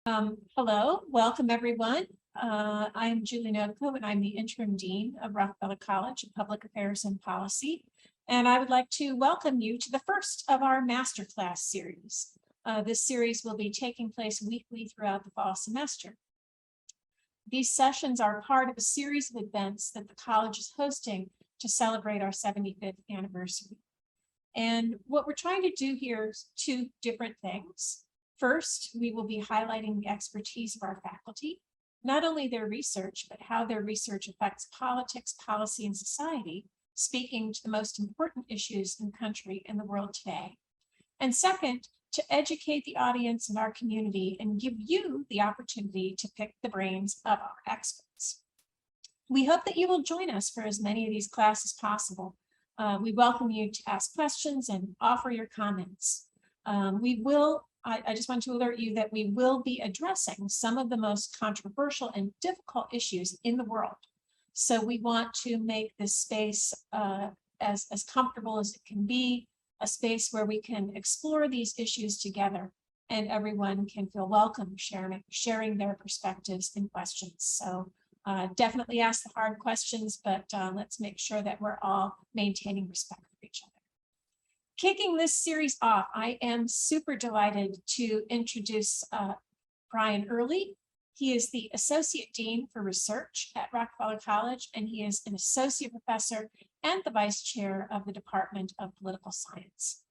Hello, welcome everyone. I'm Julie Novico and I'm the Interim Dean of Rockefeller College of Public Affairs and Policy. And I would like to welcome you to the first of our masterclass series. This series will be taking place weekly throughout the fall semester. These sessions are part of a series of events that the college is hosting to celebrate our 75th anniversary. And what we're trying to do here is two different things. First, we will be highlighting the expertise of our faculty, not only their research, but how their research affects politics, policy, and society, speaking to the most important issues in the country and the world today. And second, to educate the audience and our community and give you the opportunity to pick the brains of our experts. We hope that you will join us for as many of these classes as possible. We welcome you to ask questions and offer your comments. I just want to alert you that we will be addressing some of the most controversial and difficult issues in the world. So we want to make this space as comfortable as it can be, a space where we can explore these issues together and everyone can feel welcome sharing their perspectives and questions. So definitely ask the hard questions, but let's make sure that we're all maintaining respect for each other. Kicking this series off, I am super delighted to introduce Bryan Early. He is the Associate Dean for Research at Rockefeller College, and he is an Associate Professor and the Vice Chair of the Department of Political Science.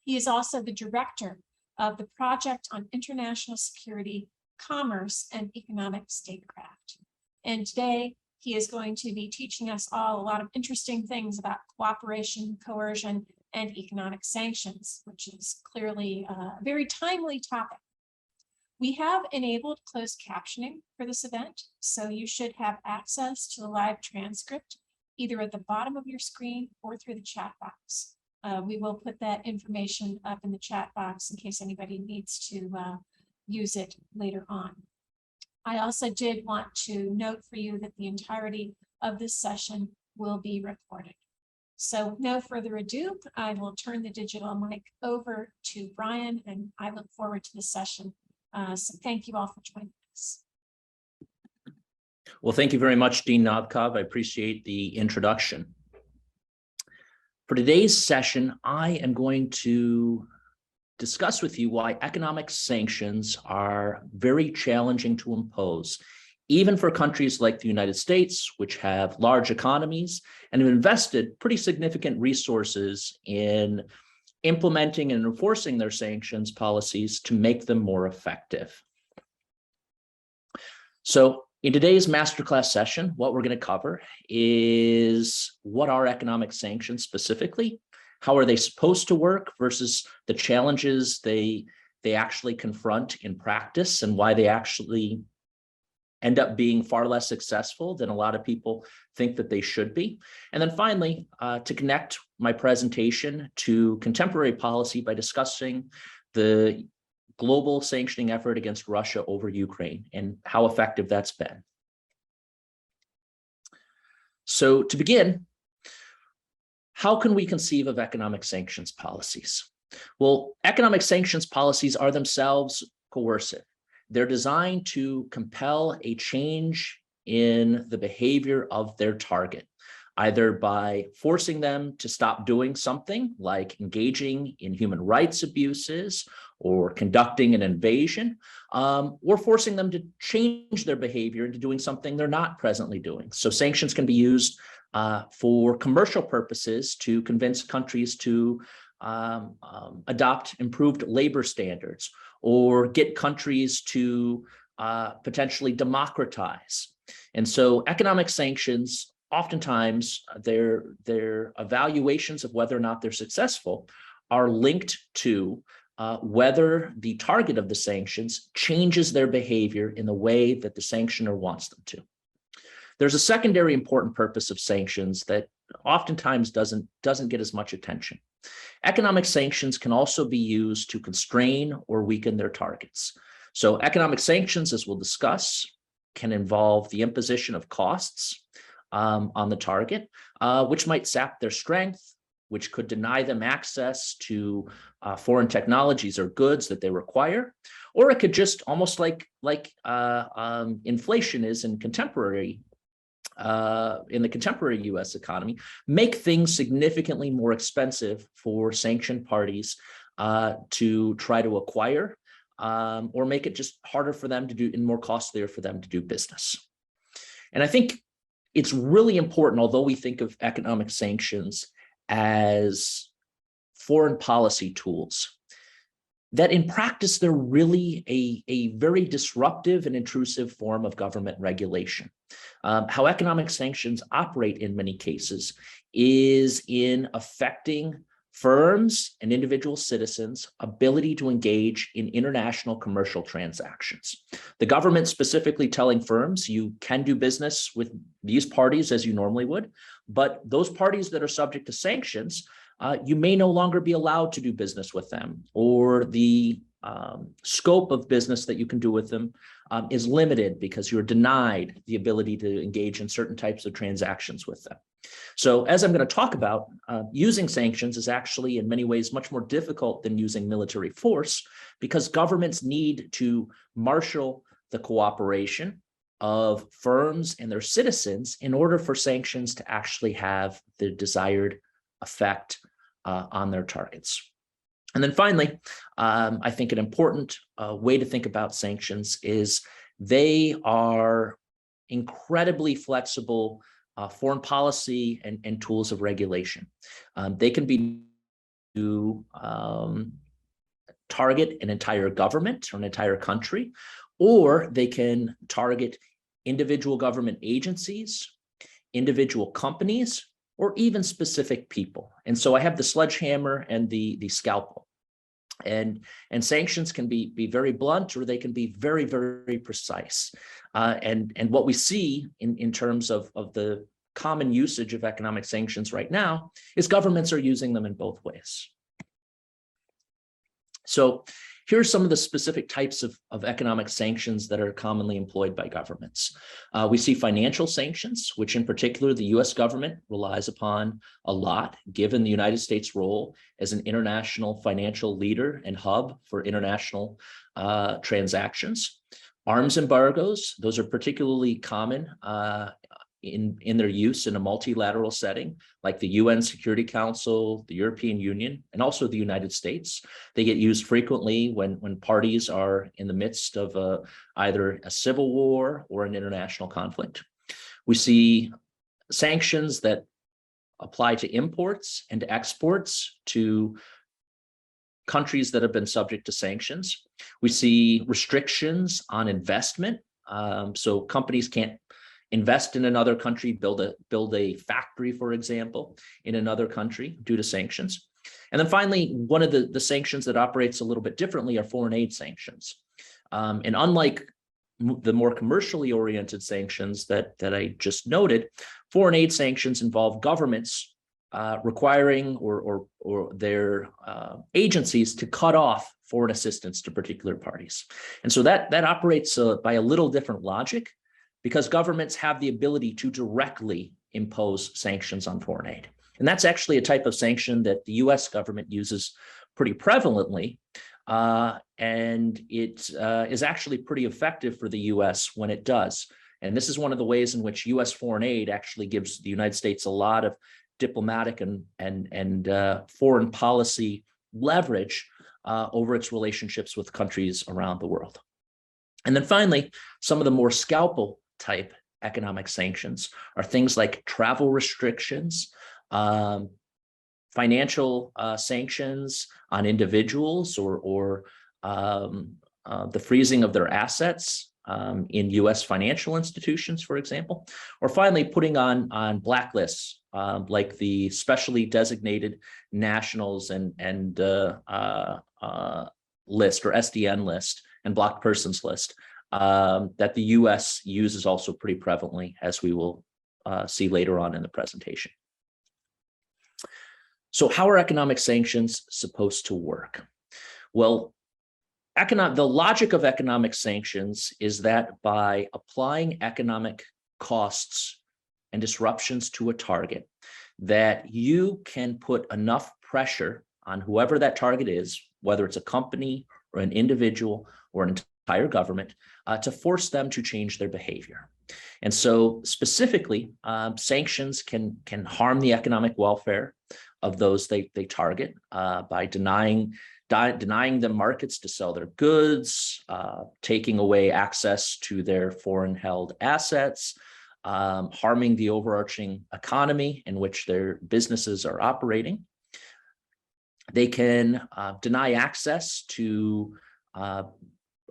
He is also the Director of the Project on International Security, Commerce, and Economic Statecraft. And today, he is going to be teaching us all a lot of interesting things about cooperation, coercion, and economic sanctions, which is clearly a very timely topic. We have enabled closed captioning for this event, so you should have access to the live transcript either at the bottom of your screen or through the chat box. We will put that information up in the chat box in case anybody needs to use it later on. I also did want to note for you that the entirety of this session will be recorded. So no further ado, I will turn the digital mic over to Bryan, and I look forward to this session. So thank you all for joining us. Well, thank you very much, Dean Novkov. I appreciate the introduction. For today's session, I am going to discuss with you why economic sanctions are very challenging to impose, even for countries like the United States, which have large economies and have invested pretty significant resources in implementing and enforcing their sanctions policies to make them more effective. So in today's masterclass session, what we're going to cover is what are economic sanctions specifically, how are they supposed to work versus the challenges they actually confront in practice, and why they actually end up being far less successful than a lot of people think that they should be. And then finally, to connect my presentation to contemporary policy by discussing the global sanctioning effort against Russia over Ukraine and how effective that's been. So to begin, how can we conceive of economic sanctions policies? Well, economic sanctions policies are themselves coercive. They're designed to compel a change in the behavior of their target, either by forcing them to stop doing something like engaging in human rights abuses or conducting an invasion, or forcing them to change their behavior into doing something they're not presently doing. So sanctions can be used for commercial purposes to convince countries to adopt improved labor standards, or get countries to potentially democratize. And so economic sanctions, oftentimes their evaluations of whether or not they're successful are linked to whether the target of the sanctions changes their behavior in the way that the sanctioner wants them to. There's a secondary important purpose of sanctions that oftentimes doesn't get as much attention. Economic sanctions can also be used to constrain or weaken their targets. So economic sanctions, as we'll discuss, can involve the imposition of costs on the target, which might sap their strength which could deny them access to foreign technologies or goods that they require, or it could just almost like inflation is in the contemporary U.S. economy, make things significantly more expensive for sanctioned parties to try to acquire, or make it just harder for them to do and more costlier for them to do business. And I think it's really important, although we think of economic sanctions as foreign policy tools, that in practice, they're really a very disruptive and intrusive form of government regulation. How economic sanctions operate in many cases is in affecting firms and individual citizens' ability to engage in international commercial transactions. The government specifically telling firms, you can do business with these parties as you normally would, but those parties that are subject to sanctions, you may no longer be allowed to do business with them, or the scope of business that you can do with them is limited because you're denied the ability to engage in certain types of transactions with them. So as I'm going to talk about, using sanctions is actually in many ways much more difficult than using military force, because governments need to marshal the cooperation of firms and their citizens in order for sanctions to actually have the desired effect on their targets. And then finally, I think an important way to think about sanctions is they are incredibly flexible foreign policy and tools of regulation. They can be to target an entire government or an entire country, or they can target individual government agencies, individual companies, or even specific people. And so I have the sledgehammer and the scalpel. And sanctions can be very blunt, or they can be very, very precise. And what we see in terms of the common usage of economic sanctions right now is governments are using them in both ways. So here are some of the specific types of economic sanctions that are commonly employed by governments. We see financial sanctions, which in particular the US government relies upon a lot, given the United States role as an international financial leader and hub for international transactions. Arms embargoes, those are particularly common in their use in a multilateral setting, like the UN Security Council, the European Union, and also the United States. They get used frequently when parties are in the midst of either a civil war or an international conflict. We see sanctions that apply to imports and exports to countries that have been subject to sanctions. We see restrictions on investment. So companies can't invest in another country, build a factory, for example, in another country due to sanctions. And then finally, one of the sanctions that operates a little bit differently are foreign aid sanctions. And unlike the more commercially oriented sanctions that I just noted, foreign aid sanctions involve governments requiring or their agencies to cut off foreign assistance to particular parties. And so that operates by a little different logic, because governments have the ability to directly impose sanctions on foreign aid. And that's actually a type of sanction that the US government uses pretty prevalently. And it is actually pretty effective for the US when it does. And this is one of the ways in which US foreign aid actually gives the United States a lot of diplomatic and foreign policy leverage over its relationships with countries around the world. And then finally, some of the more scalpel type economic sanctions are things like travel restrictions, financial sanctions on individuals, or the freezing of their assets in US financial institutions, for example, or finally putting on blacklists like the specially designated nationals and list, or SDN list, and blocked persons list that the US uses also pretty prevalently, as we will see later on in the presentation. So how are economic sanctions supposed to work? Well, the logic of economic sanctions is that by applying economic costs and disruptions to a target, that you can put enough pressure on whoever that target is, whether it's a company or an individual or an entire government, to force them to change their behavior. And so specifically, sanctions can harm the economic welfare of those they target by denying them markets to sell their goods, taking away access to their foreign held assets, harming the overarching economy in which their businesses are operating. They can deny access to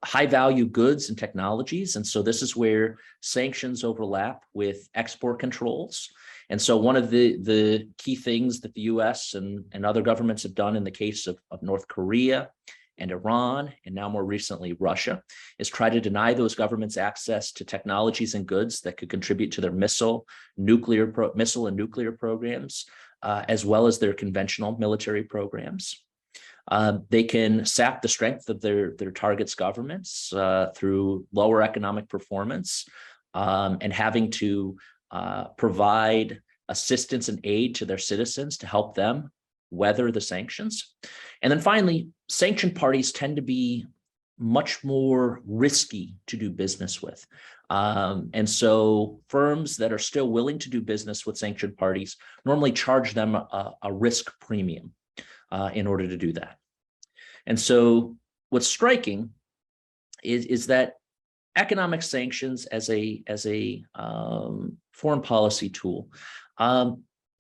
high value goods and technologies. And so this is where sanctions overlap with export controls. And so one of the key things that the US and other governments have done in the case of North Korea and Iran, and now more recently Russia, is try to deny those governments access to technologies and goods that could contribute to their missile and nuclear programs, as well as their conventional military programs. They can sap the strength of their targets' governments through lower economic performance and having to provide assistance and aid to their citizens to help them weather the sanctions. And then finally, sanctioned parties tend to be much more risky to do business with. And so firms that are still willing to do business with sanctioned parties normally charge them a risk premium in order to do that. And so what's striking is that economic sanctions as a foreign policy tool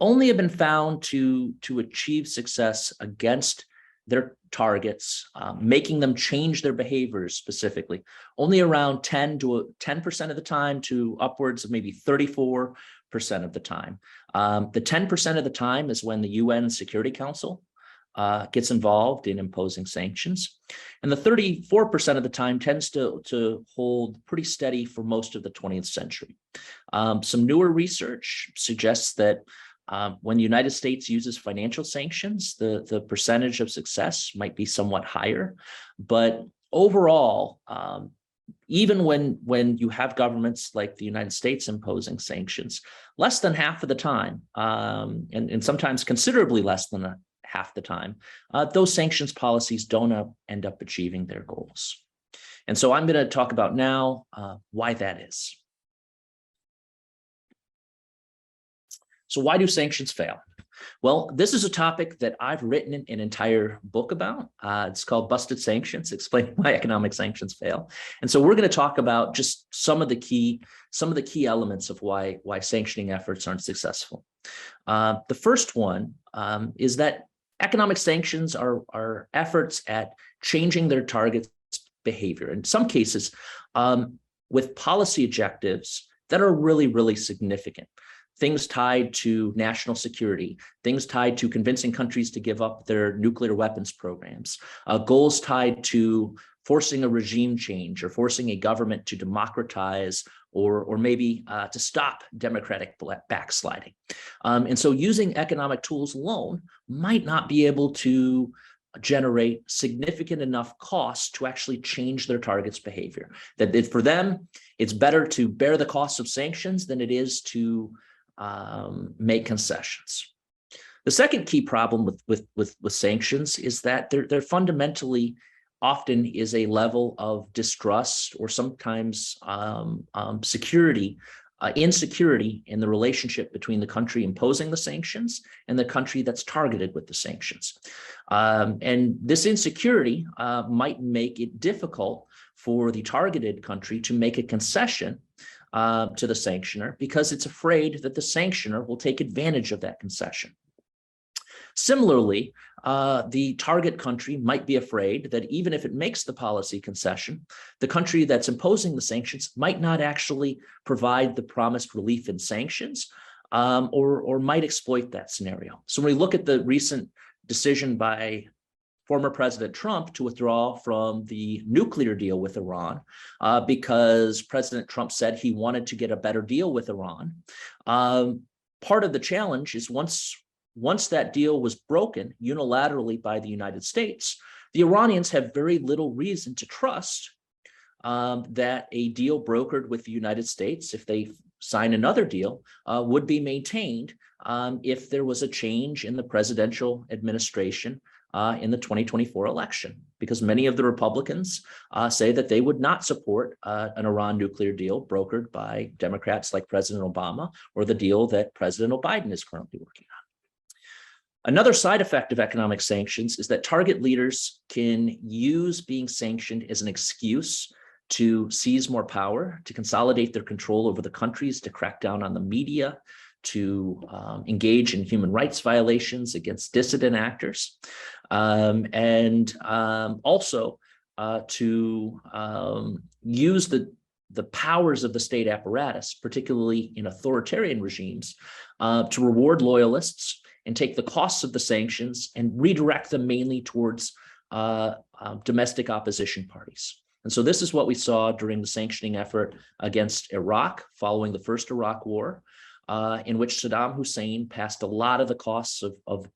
only have been found to achieve success against their targets, making them change their behaviors specifically, only around 10% of the time to upwards of maybe 34% of the time. The 10% of the time is when the UN Security Council gets involved in imposing sanctions. And the 34% of the time tends to hold pretty steady for most of the 20th century. Some newer research suggests that when the United States uses financial sanctions, the percentage of success might be somewhat higher. But overall, even when you have governments like the United States imposing sanctions, less than half of the time, and sometimes considerably less than half the time, those sanctions policies don't end up achieving their goals. And so I'm going to talk about now why that is. So why do sanctions fail? Well, this is a topic that I've written an entire book about. It's called Busted Sanctions, Explaining Why Economic Sanctions Fail. And so we're going to talk about just some of the key elements of why sanctioning efforts aren't successful. The first one is that economic sanctions are efforts at changing their target's behavior. In some cases, with policy objectives that are really, really significant. Things tied to national security, things tied to convincing countries to give up their nuclear weapons programs, goals tied to forcing a regime change or forcing a government to democratize or maybe to stop democratic backsliding. And so using economic tools alone might not be able to generate significant enough costs to actually change their target's behavior. That for them, it's better to bear the cost of sanctions than it is to make concessions. The second key problem with sanctions is that they're fundamentally often is a level of distrust or sometimes insecurity in the relationship between the country imposing the sanctions and the country that's targeted with the sanctions. And this insecurity might make it difficult for the targeted country to make a concession to the sanctioner because it's afraid that the sanctioner will take advantage of that concession. Similarly, the target country might be afraid that even if it makes the policy concession, the country that's imposing the sanctions might not actually provide the promised relief in sanctions or might exploit that scenario. So when we look at the recent decision by former President Trump to withdraw from the nuclear deal with Iran because President Trump said he wanted to get a better deal with Iran. Part of the challenge is once that deal was broken unilaterally by the United States, the Iranians have very little reason to trust that a deal brokered with the United States, if they sign another deal would be maintained if there was a change in the presidential administration in the 2024 election, because many of the Republicans say that they would not support an Iran nuclear deal brokered by Democrats like President Obama or the deal that President Biden is currently working on. Another side effect of economic sanctions is that target leaders can use being sanctioned as an excuse to seize more power, to consolidate their control over the countries, to crack down on the media, to engage in human rights violations against dissident actors, and also to use the powers of the state apparatus, particularly in authoritarian regimes, to reward loyalists and take the costs of the sanctions and redirect them mainly towards domestic opposition parties. And so this is what we saw during the sanctioning effort against Iraq following the first Iraq War, in which Saddam Hussein passed a lot of the costs of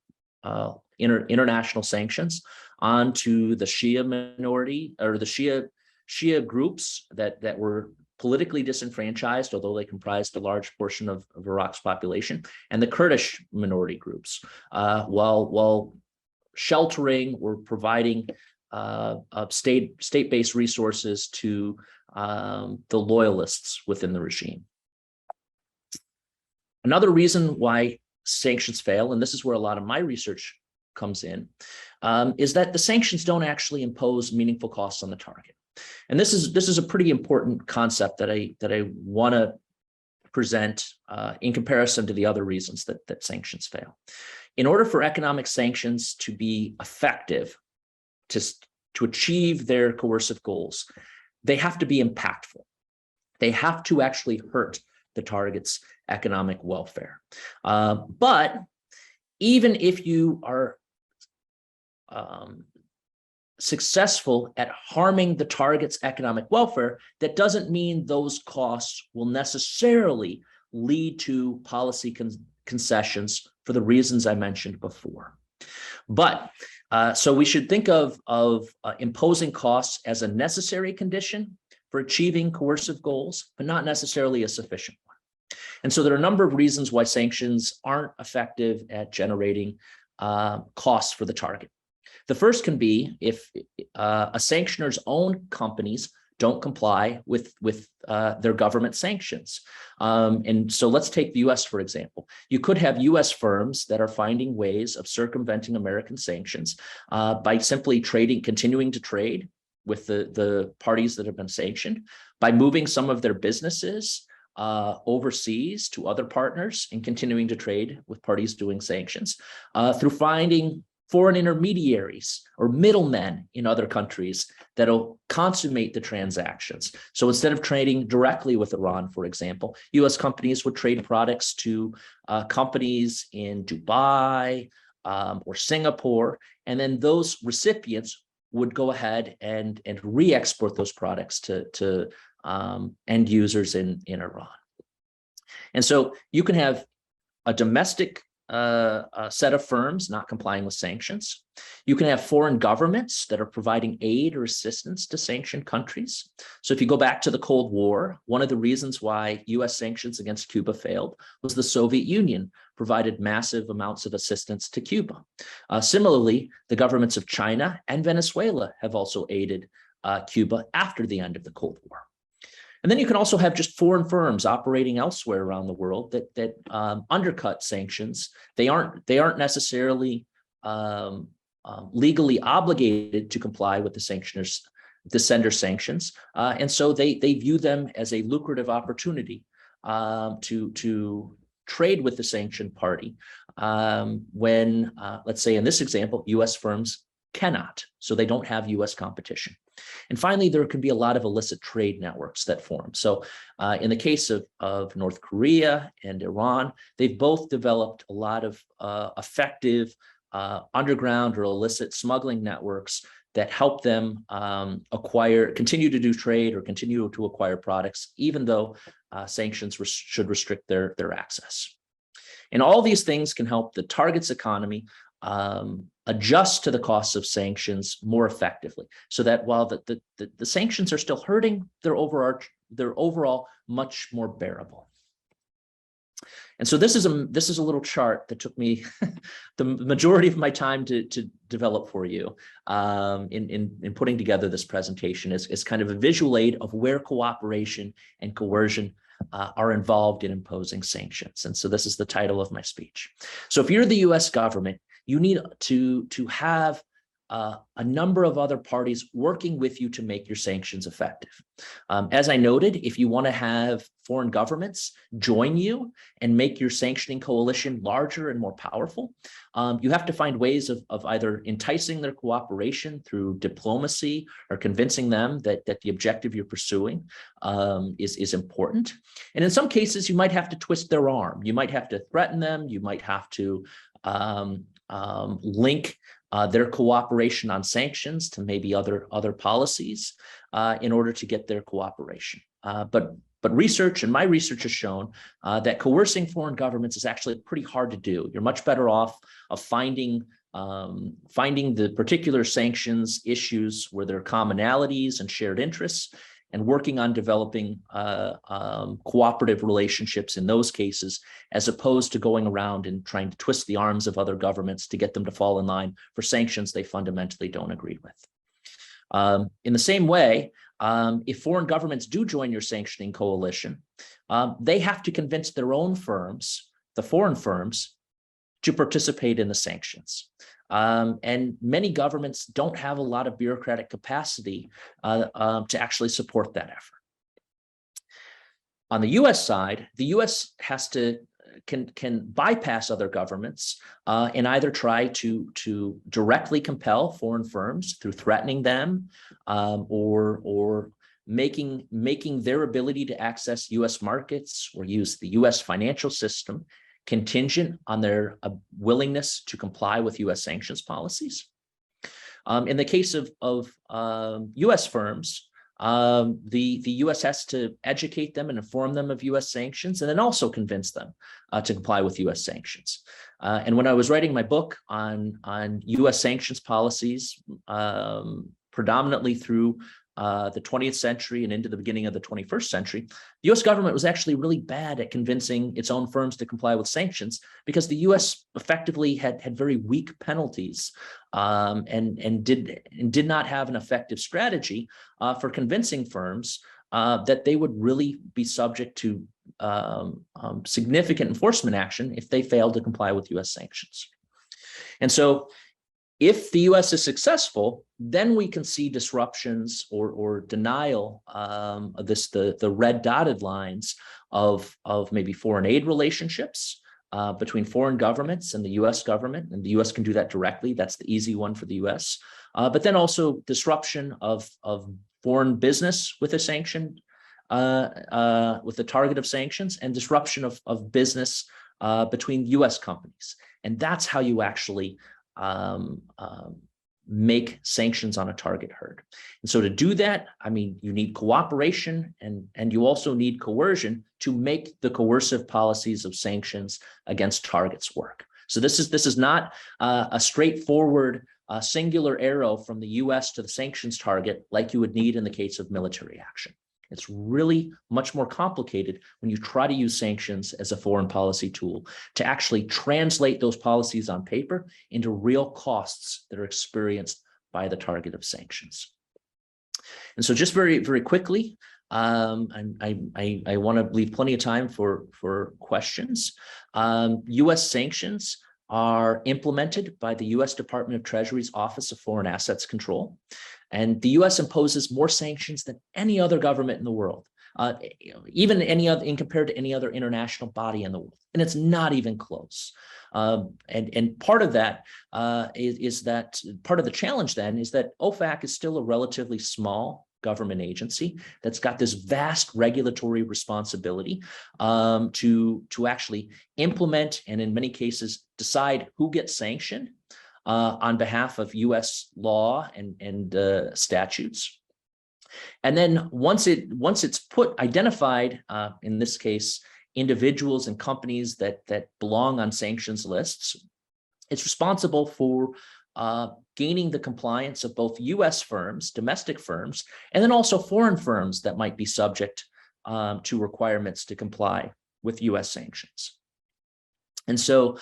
international sanctions onto the Shia minority, or the Shia groups that were politically disenfranchised, although they comprised a large portion of Iraq's population, and the Kurdish minority groups, while sheltering or providing state-based resources to the loyalists within the regime. Another reason why sanctions fail, and this is where a lot of my research comes in, is that the sanctions don't actually impose meaningful costs on the target. And this is a pretty important concept that I want to present in comparison to the other reasons that sanctions fail. In order for economic sanctions to be effective, to achieve their coercive goals, they have to be impactful. They have to actually hurt the target's economic welfare. But even if you are successful at harming the target's economic welfare, that doesn't mean those costs will necessarily lead to policy concessions for the reasons I mentioned before. But so we should think of imposing costs as a necessary condition for achieving coercive goals, but not necessarily a sufficient one. And so there are a number of reasons why sanctions aren't effective at generating costs for the target. The first can be if a sanctioner's own companies don't comply with their government sanctions. And so let's take the US, for example. You could have US firms that are finding ways of circumventing American sanctions by simply continuing to trade with the parties that have been sanctioned, by moving some of their businesses overseas to other partners and continuing to trade with parties doing sanctions, through finding foreign intermediaries or middlemen in other countries that'll consummate the transactions. So instead of trading directly with Iran, for example, US companies would trade products to companies in Dubai or Singapore, and then those recipients would go ahead and re-export those products to end users in Iran. And so you can have a domestic set of firms not complying with sanctions. You can have foreign governments that are providing aid or assistance to sanctioned countries. So if you go back to the Cold War, one of the reasons why US sanctions against Cuba failed was the Soviet Union provided massive amounts of assistance to Cuba. Similarly, the governments of China and Venezuela have also aided Cuba after the end of the Cold War. And then you can also have just foreign firms operating elsewhere around the world that undercut sanctions. They aren't necessarily legally obligated to comply with the sender's sanctions, and so they view them as a lucrative opportunity to trade with the sanctioned party when, let's say in this example, U.S. firms cannot, so they don't have U.S. competition. And finally, there can be a lot of illicit trade networks that form. So in the case of North Korea and Iran, they've both developed a lot of effective underground or illicit smuggling networks that help them continue to do trade or continue to acquire products, even though sanctions should restrict their access. And all these things can help the target's economy adjust to the costs of sanctions more effectively, so that while the sanctions are still hurting, they're overall much more bearable. And so this is a little chart that took me the majority of my time to develop for you in putting together this presentation is kind of a visual aid of where cooperation and coercion are involved in imposing sanctions. And so this is the title of my speech. So if you're the US government, you need to have a number of other parties working with you to make your sanctions effective. As I noted, if you want to have foreign governments join you and make your sanctioning coalition larger and more powerful, you have to find ways of either enticing their cooperation through diplomacy or convincing them that the objective you're pursuing is important. And in some cases, you might have to twist their arm. You might have to threaten them. You might have to link their cooperation on sanctions to maybe other policies in order to get their cooperation. But research, and my research has shown that coercing foreign governments is actually pretty hard to do. You're much better off of finding the particular sanctions issues where there are commonalities and shared interests, and working on developing cooperative relationships in those cases, as opposed to going around and trying to twist the arms of other governments to get them to fall in line for sanctions they fundamentally don't agree with. In the same way, if foreign governments do join your sanctioning coalition, they have to convince their own firms, the foreign firms, to participate in the sanctions. And many governments don't have a lot of bureaucratic capacity to actually support that effort. On the US side, the US can bypass other governments and either try to directly compel foreign firms through threatening them or making their ability to access US markets or use the US financial system contingent on their willingness to comply with US sanctions policies. In the case of US firms, the US has to educate them and inform them of US sanctions, and then also convince them to comply with US sanctions. And when I was writing my book on US sanctions policies, predominantly through the 20th century and into the beginning of the 21st century, the US government was actually really bad at convincing its own firms to comply with sanctions, because the US effectively had very weak penalties and did not have an effective strategy for convincing firms that they would really be subject to significant enforcement action if they failed to comply with US sanctions. And so if the US is successful, then we can see disruptions or denial of the red dotted lines of maybe foreign aid relationships between foreign governments and the US government, and the US can do that directly. That's the easy one for the US. But then also disruption of foreign business with a sanction, with the target of sanctions, and disruption of business between US companies. And that's how you actually make sanctions on a target herd. And so to do that, I mean, you need cooperation and you also need coercion to make the coercive policies of sanctions against targets work. So this is not a straightforward singular arrow from the US to the sanctions target like you would need in the case of military action. It's really much more complicated when you try to use sanctions as a foreign policy tool to actually translate those policies on paper into real costs that are experienced by the target of sanctions. And so just very, very quickly, I want to leave plenty of time for questions. US sanctions are implemented by the US Department of Treasury's Office of Foreign Assets Control. And the US imposes more sanctions than any other government in the world, even in compared to any other international body in the world. And it's not even close. And part of that is that part of the challenge then is that OFAC is still a relatively small government agency that's got this vast regulatory responsibility to actually implement and in many cases decide who gets sanctioned on behalf of US law and statutes. And then once it's identified, in this case, individuals and companies that belong on sanctions lists, it's responsible for gaining the compliance of both US firms, domestic firms, and then also foreign firms that might be subject to requirements to comply with US sanctions. And so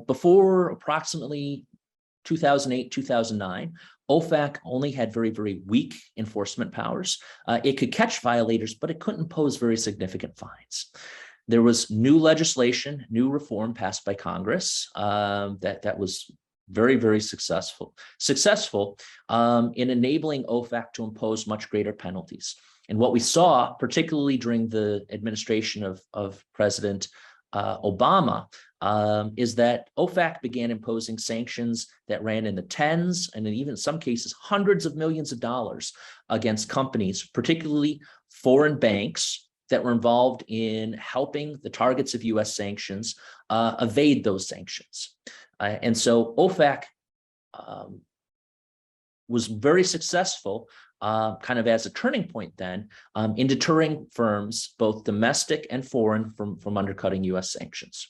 before approximately 2008, 2009, OFAC only had very, very weak enforcement powers. It could catch violators, but it couldn't impose very significant fines. There was new legislation, new reform passed by Congress that was very, very successful in enabling OFAC to impose much greater penalties. And what we saw, particularly during the administration of President Obama, is that OFAC began imposing sanctions that ran in the tens and in even some cases hundreds of millions of dollars against companies, particularly foreign banks that were involved in helping the targets of U.S. sanctions evade those sanctions. And so OFAC was very successful kind of as a turning point then in deterring firms, both domestic and foreign, from undercutting U.S. sanctions.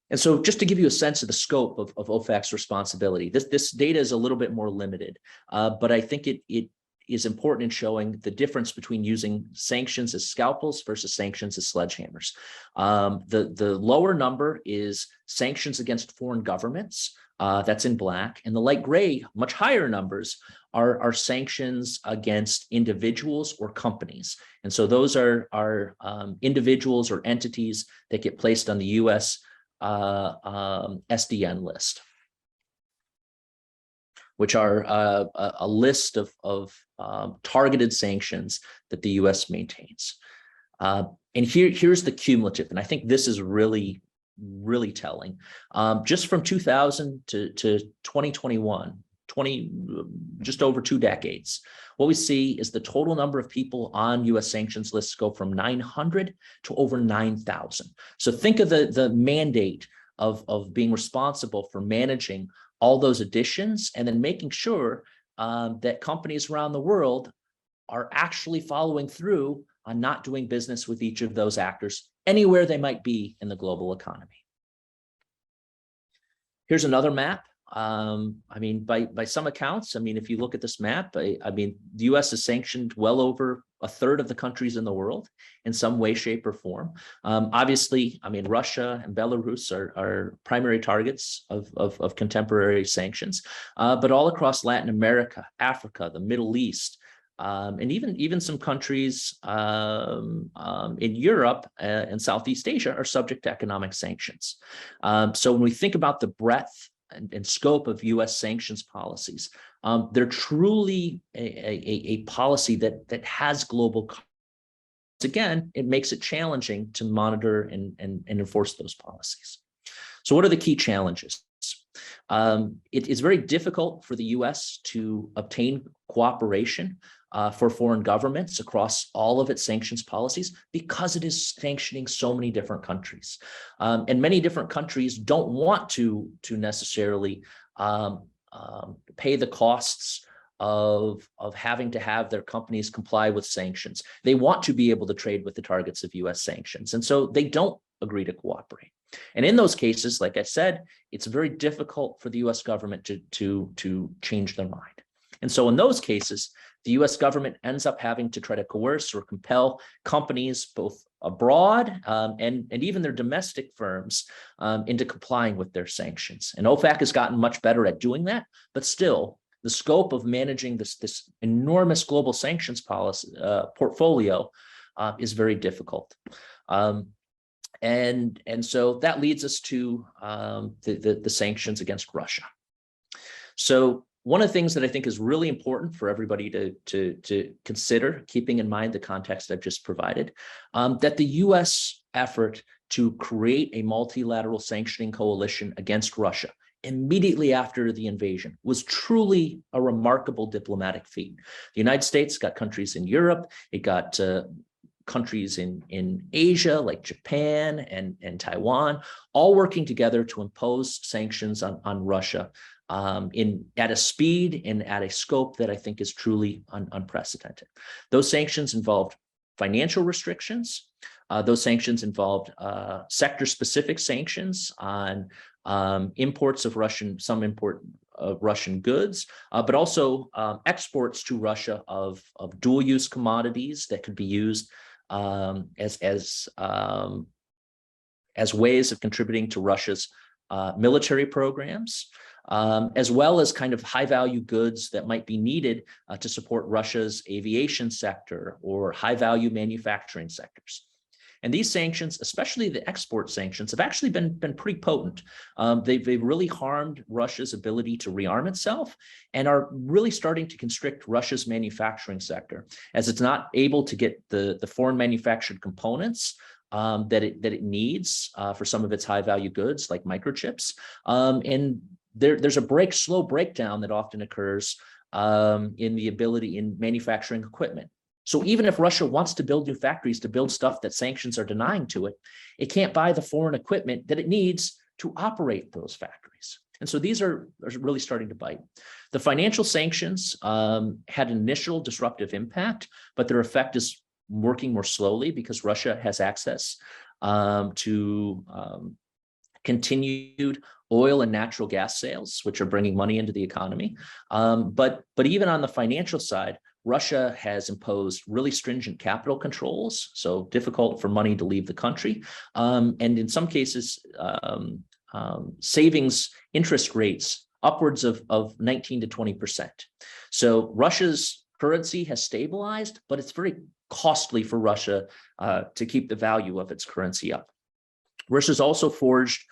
And so just to give you a sense of the scope of OFAC's responsibility, this data is a little bit more limited, but I think it is important in showing the difference between using sanctions as scalpels versus sanctions as sledgehammers. The lower number is sanctions against foreign governments, that's in black, and the light gray, much higher numbers, are sanctions against individuals or companies. And so those are individuals or entities that get placed on the U.S. SDN list, which are a list of targeted sanctions that the U.S. maintains. And here's the cumulative, and I think this is really telling. Just from 2000 to 2021, just over 2 decades, what we see is the total number of people on U.S. sanctions lists go from 900 to over 9,000. So think of the mandate of being responsible for managing all those additions and then making sure that companies around the world are actually following through on not doing business with each of those actors anywhere they might be in the global economy. Here's another map. I mean, by some accounts, I mean, if you look at this map, I mean, the U.S. has sanctioned well over a third of the countries in the world in some way, shape, or form. Obviously, I mean, Russia and Belarus are primary targets of contemporary sanctions, but all across Latin America, Africa, the Middle East, and even some countries in Europe and Southeast Asia are subject to economic sanctions. So when we think about the breadth and scope of U.S. sanctions policies, they're truly a policy that has global. Again, it makes it challenging to monitor and enforce those policies. So what are the key challenges? It is very difficult for the U.S. to obtain cooperation for foreign governments across all of its sanctions policies because it is sanctioning so many different countries. And many different countries don't want to necessarily pay the costs of having to have their companies comply with sanctions. They want to be able to trade with the targets of U.S. sanctions. And so they don't agree to cooperate. And in those cases, like I said, it's very difficult for the U.S. government to change their mind. And so in those cases, the U.S. government ends up having to try to coerce or compel companies both abroad and even their domestic firms into complying with their sanctions. And OFAC has gotten much better at doing that, but still, the scope of managing this enormous global sanctions policy portfolio is very difficult. And so that leads us to the sanctions against Russia. So one of the things that I think is really important for everybody to consider, keeping in mind the context I've just provided, that the U.S. effort to create a multilateral sanctioning coalition against Russia immediately after the invasion was truly a remarkable diplomatic feat. The United States got countries in Europe, it got countries in Asia like Japan and Taiwan, all working together to impose sanctions on Russia at a speed and at a scope that I think is truly unprecedented. Those sanctions involved financial restrictions. Those sanctions involved sector-specific sanctions on imports of Russian goods, but also exports to Russia of dual-use commodities that could be used as as ways of contributing to Russia's military programs, as well as kind of high-value goods that might be needed to support Russia's aviation sector or high-value manufacturing sectors. And these sanctions, especially the export sanctions, have actually been pretty potent. They've really harmed Russia's ability to rearm itself and are really starting to constrict Russia's manufacturing sector, as it's not able to get the foreign manufactured components that it needs for some of its high-value goods like microchips. And there's a slow breakdown that often occurs in the ability in manufacturing equipment. So even if Russia wants to build new factories to build stuff that sanctions are denying to it, it can't buy the foreign equipment that it needs to operate those factories. And so these are really starting to bite. The financial sanctions had an initial disruptive impact, but their effect is working more slowly because Russia has access to continued oil and natural gas sales, which are bringing money into the economy. But even on the financial side, Russia has imposed really stringent capital controls, so difficult for money to leave the country. And in some cases, savings interest rates upwards of 19 to 20%. So Russia's currency has stabilized, but it's very costly for Russia to keep the value of its currency up. Russia's also forged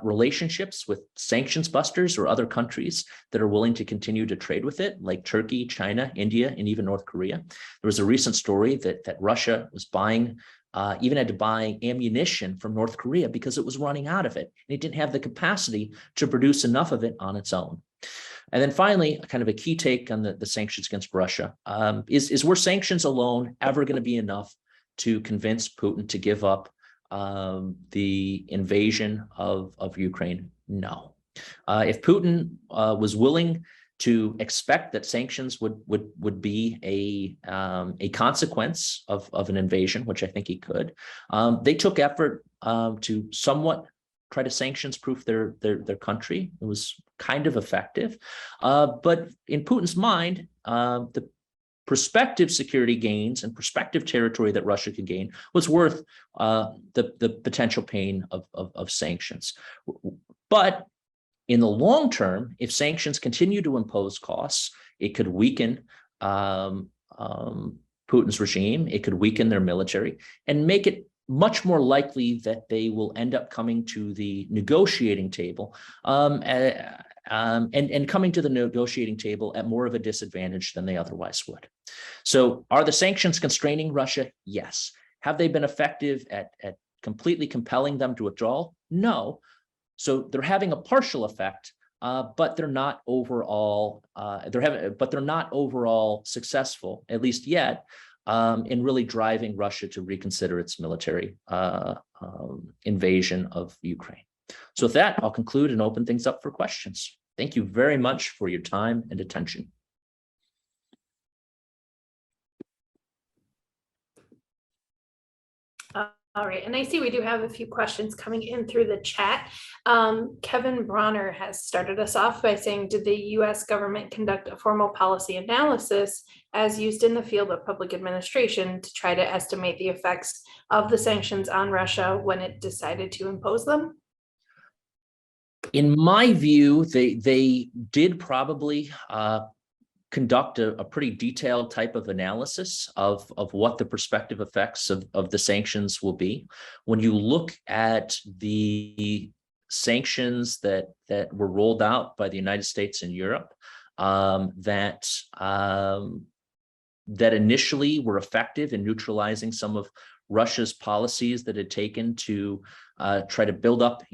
relationships with sanctions busters or other countries that are willing to continue to trade with it, like Turkey, China, India, and even North Korea. There was a recent story that Russia was buying, even had to buy ammunition from North Korea because it was running out of it. And it didn't have the capacity to produce enough of it on its own. And then finally, kind of a key take on the sanctions against Russia is were sanctions alone ever going to be enough to convince Putin to give up the invasion of Ukraine? No. If Putin was willing to expect that sanctions would be a consequence of an invasion, which I think he could, they took effort to somewhat try to sanctions-proof their country. It was kind of effective, but in Putin's mind, the prospective security gains and prospective territory that Russia could gain was worth the potential pain of sanctions. But in the long term, if sanctions continue to impose costs, it could weaken Putin's regime, it could weaken their military, and make it much more likely that they will end up coming to the negotiating table and coming to the negotiating table at more of a disadvantage than they otherwise would. So are the sanctions constraining Russia? Yes. Have they been effective at completely compelling them to withdraw? No. So they're having a partial effect, but they're not overall successful, at least yet, in really driving Russia to reconsider its military invasion of Ukraine. So with that, I'll conclude and open things up for questions. Thank you very much for your time and attention. All right, and I see we do have a few questions coming in through the chat. Kevin Bronner has started us off by saying, did the US government conduct a formal policy analysis as used in the field of public administration to try to estimate the effects of the sanctions on Russia when it decided to impose them? In my view, they did probably conduct a pretty detailed type of analysis of what the prospective effects of the sanctions will be. When you look at the sanctions that were rolled out by the United States and Europe, that initially were effective in neutralizing some of Russia's policies that had taken to try to build up,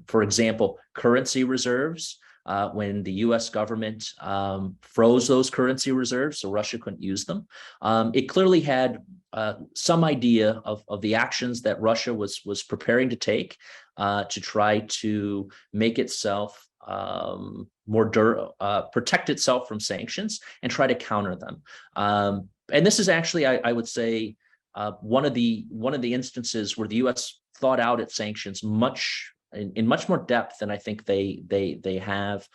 for example, currency reserves, when the US government froze those currency reserves so Russia couldn't use them. It clearly had some idea of the actions that Russia was preparing to take to try to make itself protect itself from sanctions and try to counter them. And this is actually, I would say, one of the instances where the US thought out its sanctions in much more depth than I think they have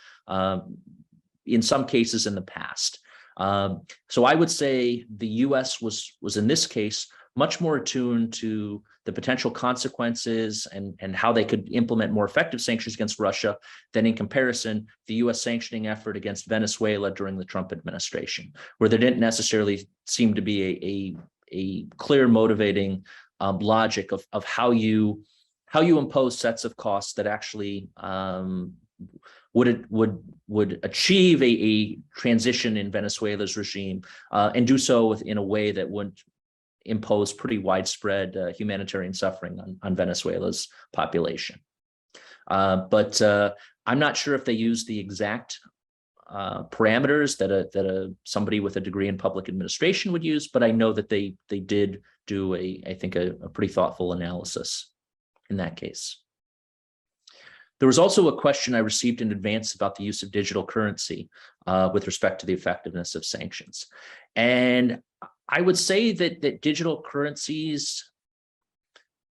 in some cases in the past. So I would say the US was in this case much more attuned to the potential consequences and how they could implement more effective sanctions against Russia than, in comparison, the US sanctioning effort against Venezuela during the Trump administration, where there didn't necessarily seem to be a clear motivating logic of how you impose sets of costs that actually would achieve a transition in Venezuela's regime and do so in a way that would impose pretty widespread humanitarian suffering on Venezuela's population. But I'm not sure if they use the exact parameters that somebody with a degree in public administration would use, but I know that they did do I think a pretty thoughtful analysis in that case. There was also a question I received in advance about the use of digital currency with respect to the effectiveness of sanctions. And I would say that digital currencies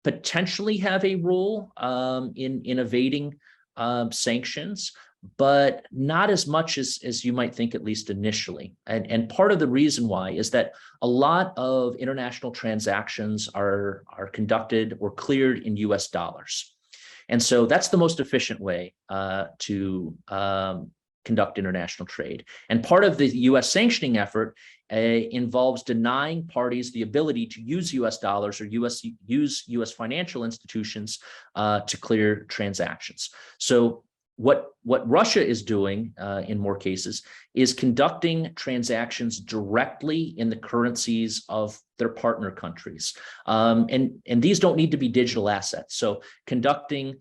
potentially have a role in evading sanctions, but not as much as you might think, at least initially. And part of the reason why is that a lot of international transactions are conducted or cleared in US dollars. And so that's the most efficient way to conduct international trade. And part of the US sanctioning effort involves denying parties the ability to use US dollars or use US financial institutions to clear transactions. So what Russia is doing in more cases is conducting transactions directly in the currencies of their partner countries. And these don't need to be digital assets. So conducting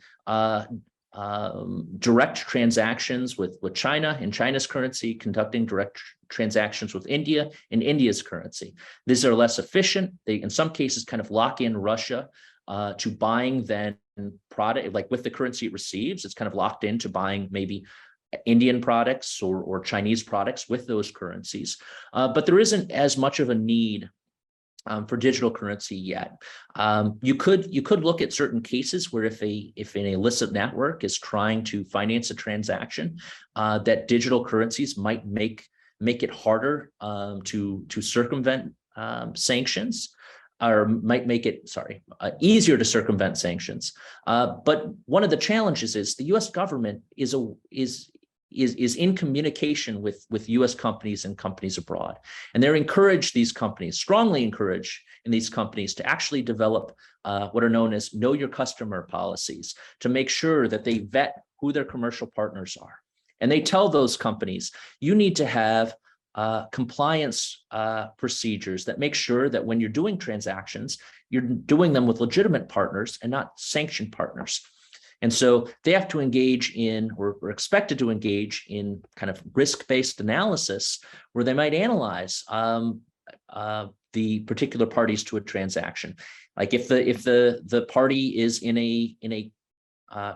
direct transactions with China in China's currency, conducting direct transactions with India in India's currency. These are less efficient. They, in some cases, kind of lock in Russia to buying then product, like with the currency it receives, it's kind of locked into buying maybe Indian products or Chinese products with those currencies. But there isn't as much of a need for digital currency yet. You could look at certain cases where if an illicit network is trying to finance a transaction, that digital currencies might make it harder to circumvent sanctions, or might make it, easier to circumvent sanctions. But one of the challenges is the U.S. government is in communication with U.S. companies and companies abroad. And strongly encourage in these companies to actually develop what are known as know your customer policies to make sure that they vet who their commercial partners are. And they tell those companies, you need to have compliance procedures that make sure that when you're doing transactions, you're doing them with legitimate partners and not sanctioned partners. And so they have to engage in, or are expected to engage in, kind of risk-based analysis where they might analyze the particular parties to a transaction. Like if the party is in a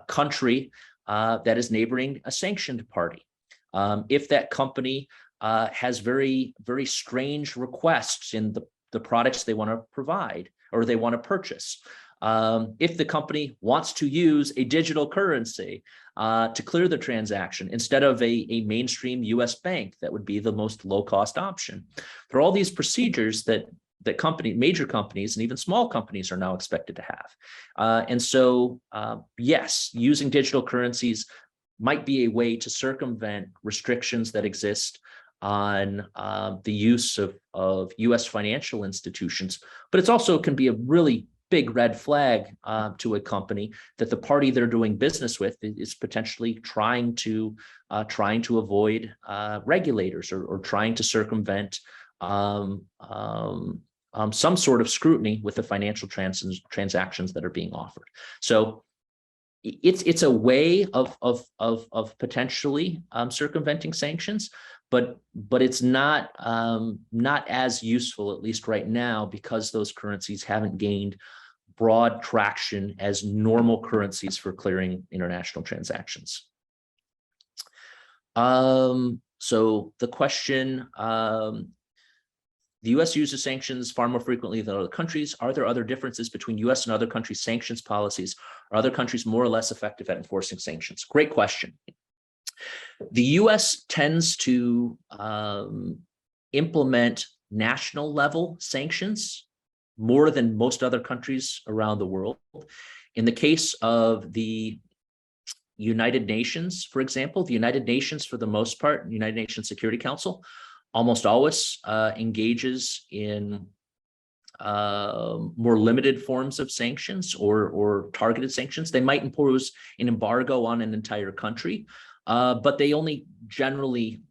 country that is neighboring a sanctioned party, if that company has very, very strange requests in the products they want to provide or they want to purchase. If the company wants to use a digital currency to clear the transaction instead of a mainstream US bank, that would be the most low-cost option. There are all these procedures that major companies and even small companies are now expected to have. And so, yes, using digital currencies might be a way to circumvent restrictions that exist on the use of US financial institutions, but it's also can be a really big red flag to a company that the party they're doing business with is potentially trying to avoid regulators or trying to circumvent some sort of scrutiny with the financial transactions that are being offered. So it's a way of potentially circumventing sanctions, but it's not as useful, at least right now, because those currencies haven't gained broad traction as normal currencies for clearing international transactions. So the question, the US uses sanctions far more frequently than other countries. Are there other differences between US and other countries' sanctions policies? Are other countries more or less effective at enforcing sanctions? Great question. The US tends to implement national level sanctions more than most other countries around the world. In the case of the United Nations, for example, the United Nations, for the most part, the United Nations Security Council, almost always engages in more limited forms of sanctions or targeted sanctions. They might impose an embargo on an entire country, but they only generally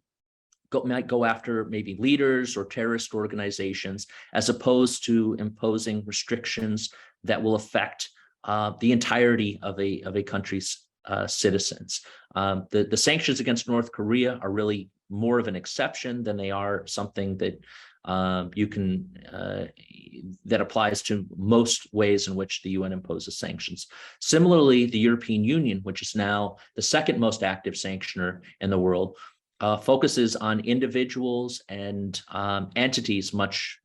might go after maybe leaders or terrorist organizations, as opposed to imposing restrictions that will affect the entirety of a country's citizens. The sanctions against North Korea are really more of an exception than they are something that that applies to most ways in which the UN imposes sanctions. Similarly, the European Union, which is now the second most active sanctioner in the world, focuses on individuals and entities much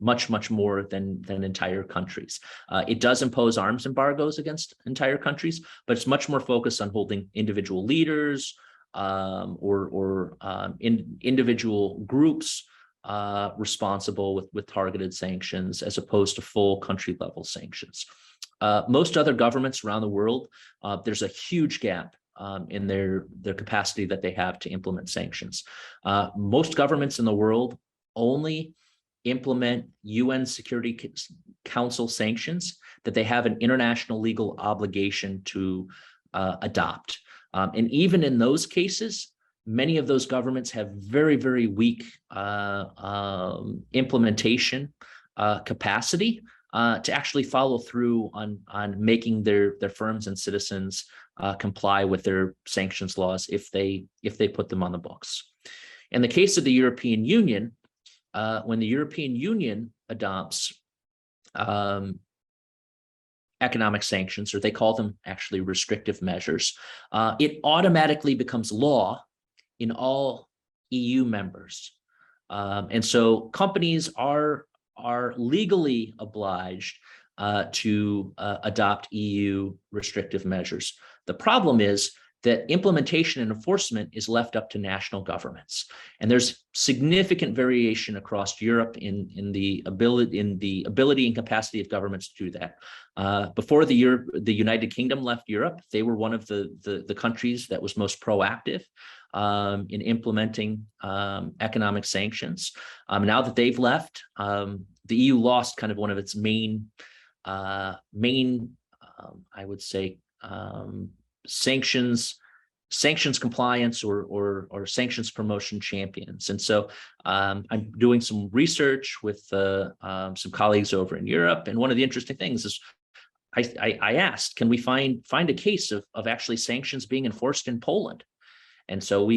more than entire countries. It does impose arms embargoes against entire countries, but it's much more focused on holding individual leaders or individual groups responsible with targeted sanctions, as opposed to full country level sanctions. Most other governments around the world, there's a huge gap in their capacity that they have to implement sanctions. Most governments in the world only implement UN Security Council sanctions that they have an international legal obligation to adopt. And even in those cases, many of those governments have very, very weak implementation capacity to actually follow through on making their firms and citizens comply with their sanctions laws if they put them on the books. In the case of the European Union, when the European Union adopts economic sanctions, or they call them actually restrictive measures, it automatically becomes law in all EU members. And so companies are legally obliged to adopt EU restrictive measures. The problem is that implementation and enforcement is left up to national governments. And there's significant variation across Europe in the ability and capacity of governments to do that. Before the United Kingdom left Europe, they were one of the countries that was most proactive in implementing economic sanctions. Now that they've left, the EU lost kind of one of its main I would say, sanctions compliance or sanctions promotion champions. And so I'm doing some research with some colleagues over in Europe. And one of the interesting things is I asked, can we find a case of actually sanctions being enforced in Poland? And so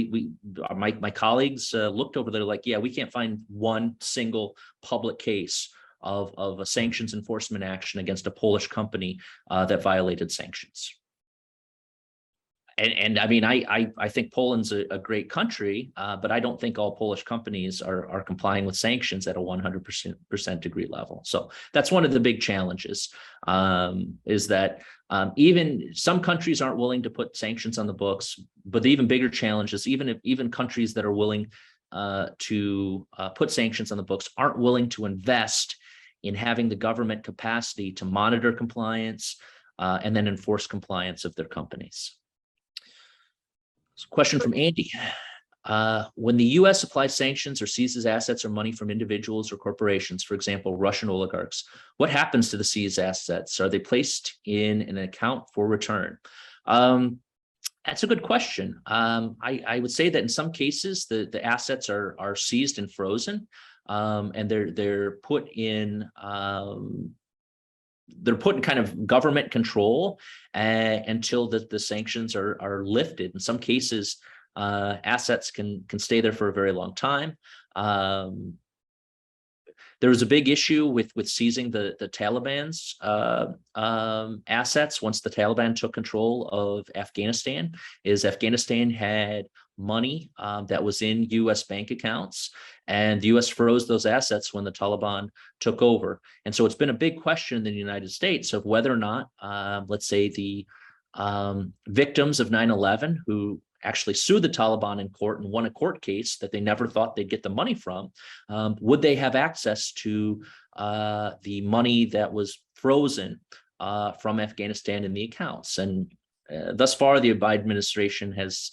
my colleagues looked over there like, yeah, we can't find one single public case of a sanctions enforcement action against a Polish company that violated sanctions. And I mean, I think Poland's a great country, but I don't think all Polish companies are complying with sanctions at a 100% degree level. So that's one of the big challenges, is that even some countries aren't willing to put sanctions on the books, but the even bigger challenge is even countries that are willing to put sanctions on the books aren't willing to invest in having the government capacity to monitor compliance and then enforce compliance of their companies. Question from Andy. When the U.S. applies sanctions or seizes assets or money from individuals or corporations, for example, Russian oligarchs, what happens to the seized assets? Are they placed in an account for return? That's a good question. I would say that in some cases, the assets are seized and frozen, and they're put in kind of government control until the sanctions are lifted. In some cases, assets can stay there for a very long time. There was a big issue with seizing the Taliban's assets once the Taliban took control of Afghanistan. Afghanistan had money that was in U.S. bank accounts, and the U.S. froze those assets when the Taliban took over. And so it's been a big question in the United States of whether or not, let's say, the victims of 9/11 who actually sued the Taliban in court and won a court case that they never thought they'd get the money from, would they have access to the money that was frozen from Afghanistan in the accounts? And thus far, the Biden administration has,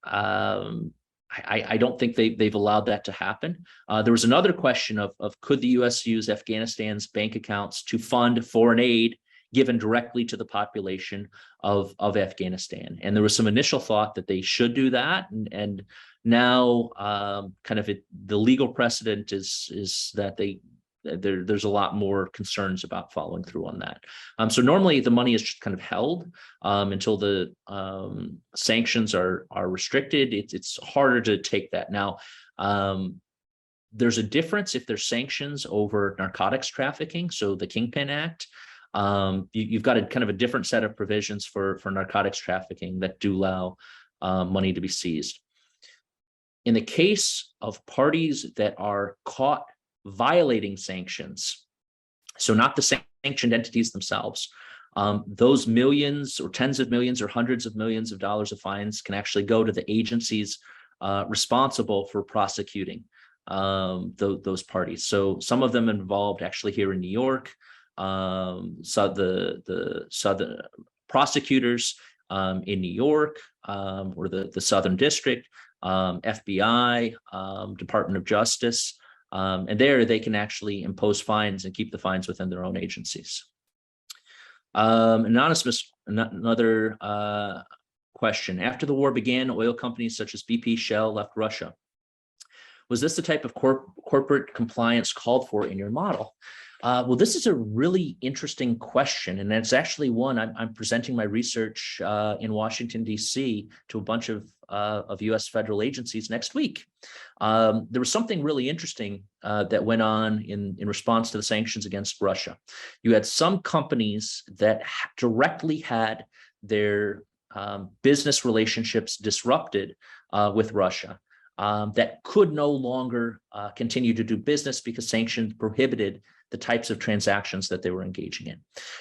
I don't think they've allowed that to happen. There was another question of could the U.S. use Afghanistan's bank accounts to fund foreign aid given directly to the population of Afghanistan. And there was some initial thought that they should do that. And now the legal precedent is that there's a lot more concerns about following through on that. So normally the money is just kind of held until the sanctions are restricted. It's harder to take that. Now, there's a difference if there's sanctions over narcotics trafficking, so the Kingpin Act. You've got a kind of a different set of provisions for narcotics trafficking that do allow money to be seized. In the case of parties that are caught violating sanctions, so not the sanctioned entities themselves, those millions or tens of millions or hundreds of millions of dollars of fines can actually go to the agencies responsible for prosecuting those parties. So some of them involved actually here in New York. So the Southern prosecutors in New York or the Southern District, FBI, Department of Justice, and there they can actually impose fines and keep the fines within their own agencies. Another question. After the war began, oil companies such as BP, Shell left Russia. Was this the type of corporate compliance called for in your model? Well, this is a really interesting question, and it's actually one I'm presenting my research in Washington, D.C. to a bunch of U.S. federal agencies next week. There was something really interesting that went on in response to the sanctions against Russia. You had some companies that directly had their business relationships disrupted with Russia. That could no longer continue to do business because sanctions prohibited the types of transactions that they were engaging in.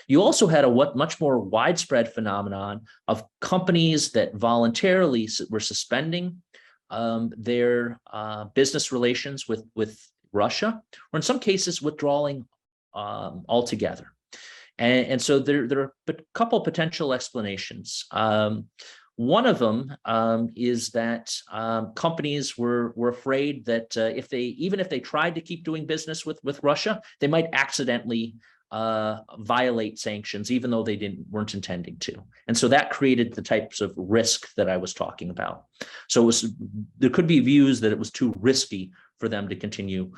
You also had a much more widespread phenomenon of companies that voluntarily were suspending their business relations with Russia, or in some cases withdrawing altogether. And so there are a couple potential explanations. One of them is that companies were afraid that even if they tried to keep doing business with Russia, they might accidentally violate sanctions, even though they weren't intending to. And so that created the types of risk that I was talking about. So there could be views that it was too risky for them to continue